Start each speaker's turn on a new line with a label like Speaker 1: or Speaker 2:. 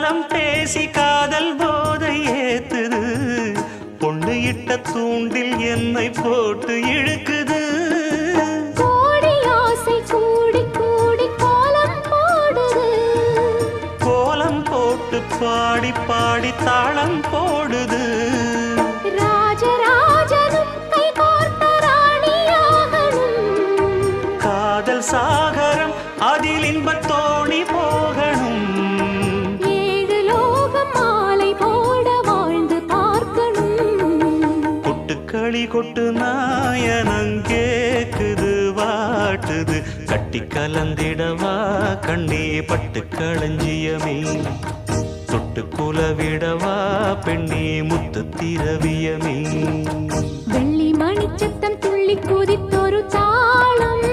Speaker 1: காலம் பேசி காதல் போதை ஏத்துது பொண்ணு இட்ட தூண்டில் என்னை போட்டு இழுக்குது
Speaker 2: கோடி ஆசை கூடி கூடி கோலம் போடுது
Speaker 1: கோலம் போட்டு பாடி பாடி தாளம் போடுது
Speaker 2: ராஜராஜனும் கை கோர்த்த ராணியாகணும்
Speaker 1: காதல் சாகரம் அதில் இன்பத் தோணி போகணும்
Speaker 2: ஏழு லோகம் மாலை போட வாழ்ந்து பார்க்கணும்
Speaker 1: கொட்டுக்களி கொட்டு நாயனங்கேக்குது வாட்டுது கட்டி கலந்திடவா கண்ணே பட்டு களஞ்சியமே தொட்டு குலவிடவா பெண்ணே முத்து திரவியமே
Speaker 2: வெள்ளி மணிச்சத்தம் துள்ளி குதித்தொரு தாளம்